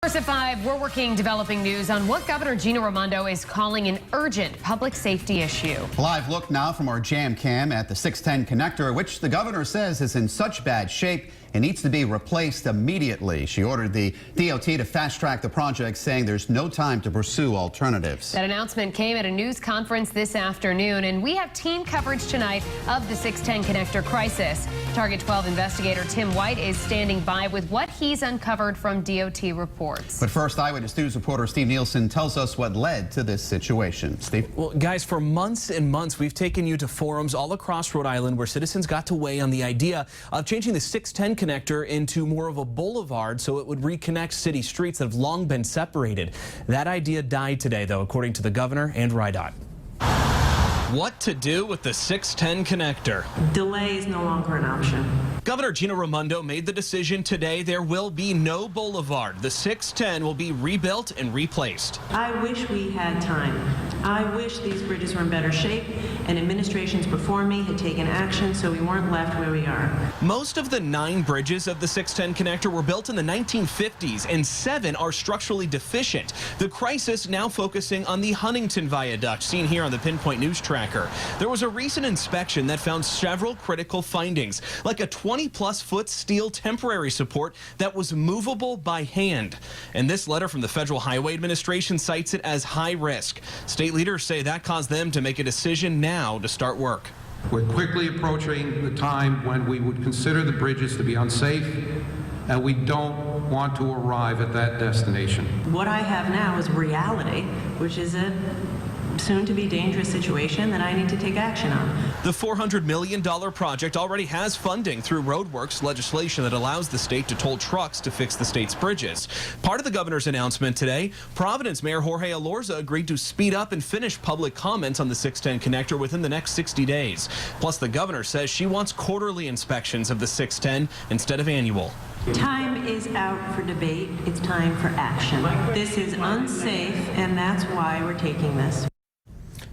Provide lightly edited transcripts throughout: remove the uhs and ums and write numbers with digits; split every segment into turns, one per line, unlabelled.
First at 5, we're working developing news on what Governor Gina Raimondo is calling an urgent public safety issue.
Live look now from our jam cam at the 610 connector, which the governor says is in such bad shape it needs to be replaced immediately. She ordered the DOT to fast track the project, saying there's no time to pursue alternatives.
That announcement came at a news conference this afternoon, and we have team coverage tonight of the 610 connector crisis. Target 12 investigator Tim White is standing by with what he's uncovered from DOT reports.
But first, Eyewitness News reporter Steve Nielsen tells us what led to this situation. Steve?
Well, guys, for months and months, we've taken you to forums all across Rhode Island where citizens got to weigh on the idea of changing the 610 connector into more of a boulevard so it would reconnect city streets that have long been separated. That idea died today, though, according to the governor and RIDOT. What to do with the 610 connector?
Delay is no longer an option.
Governor Gina Raimondo made the decision today there will be no boulevard. The 610 will be rebuilt and replaced.
I wish we had time. I wish these bridges were in better shape and administrations before me had taken action so we weren't left where we are.
Most of the 9 bridges of the 610 connector were built in the 1950s and 7 are structurally deficient. The crisis now focusing on the Huntington Viaduct, seen here on the Pinpoint News tracker. There was a recent inspection that found several critical findings, like a 20-plus foot steel temporary support that was movable by hand. And this letter from the Federal Highway Administration cites it as high risk. State leaders say that caused them to make a decision now to start work.
We're quickly approaching the time when we would consider the bridges to be unsafe, and we don't want to arrive at that destination.
What I have now is reality, which is a soon-to-be dangerous situation that I need to take action on.
The $400 million project already has funding through roadworks legislation that allows the state to toll trucks to fix the state's bridges. Part of the governor's announcement today, Providence Mayor Jorge Elorza agreed to speed up and finish public comments on the 610 connector within the next 60 days. Plus, the governor says she wants quarterly inspections of the 610 instead of annual.
Time is out for debate. It's time for action. This is unsafe, and that's why we're taking this.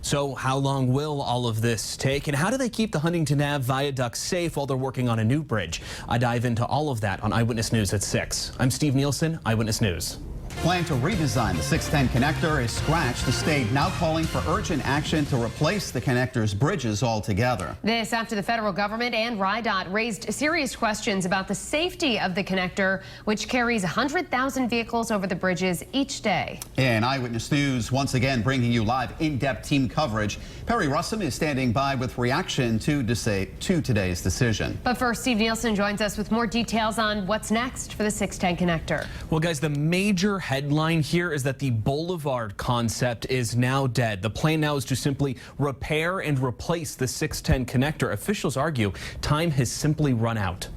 So how long will all of this take, and how do they keep the Huntington Ave Viaduct safe while they're working on a new bridge? I dive into all of that on Eyewitness News at 6. I'm Steve Nielsen, Eyewitness News.
Plan to redesign the 610 connector is scratched. The state now calling for urgent action to replace the connector's bridges altogether.
This after the federal government and RIDOT raised serious questions about the safety of the connector, which carries 100,000 vehicles over the bridges each day.
In Eyewitness News, once again bringing you live in-depth team coverage. Perry Russum is standing by with reaction to today's decision.
But first, Steve Nielsen joins us with more details on what's next for the 610 connector.
Well, guys, the major headline here is that the boulevard concept is now dead. The plan now is to simply repair and replace the 610 connector. Officials argue time has simply run out.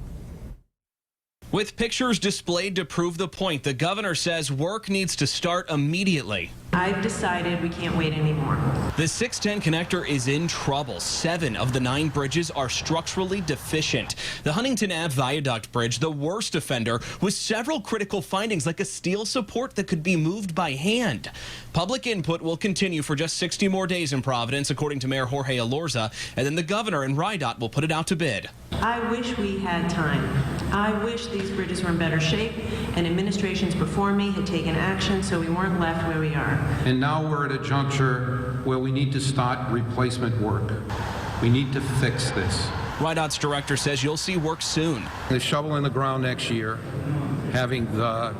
With pictures displayed to prove the point, the governor says work needs to start immediately.
I've decided we can't wait anymore.
The 610 connector is in trouble. 7 of the 9 bridges are structurally deficient. The Huntington Ave Viaduct Bridge, the worst offender, with several critical findings like a steel support that could be moved by hand. Public input will continue for just 60 more days in Providence, according to Mayor Jorge Elorza, and then the governor and RIDOT will put it out to bid.
I wish we had time. I wish these bridges were in better shape and administrations before me had taken action so we weren't left where we are.
And now we're at a juncture where we need to start replacement work. We need to fix this.
RIDOT's director says you'll see work soon.
The shovel in the ground next year, having the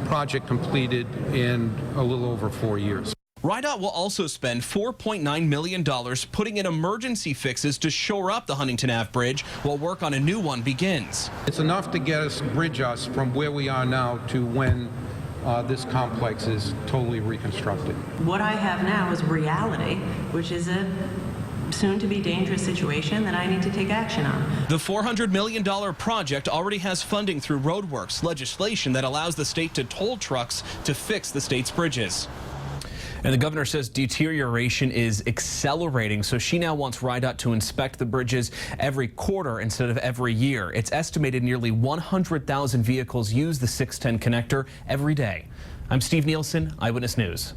project completed in a little over 4 years.
RIDOT will also spend $4.9 million putting in emergency fixes to shore up the Huntington Ave Bridge while work on a new one begins.
It's enough to bridge us from where we are now to when this complex is totally reconstructed.
What I have now is reality, which is a soon-to-be dangerous situation that I need to take action on.
The $400 million project already has funding through roadworks legislation that allows the state to toll trucks to fix the state's bridges. And the governor says deterioration is accelerating, so she now wants RIDOT to inspect the bridges every quarter instead of every year. It's estimated nearly 100,000 vehicles use the 610 connector every day. I'm Steve Nielsen, Eyewitness News.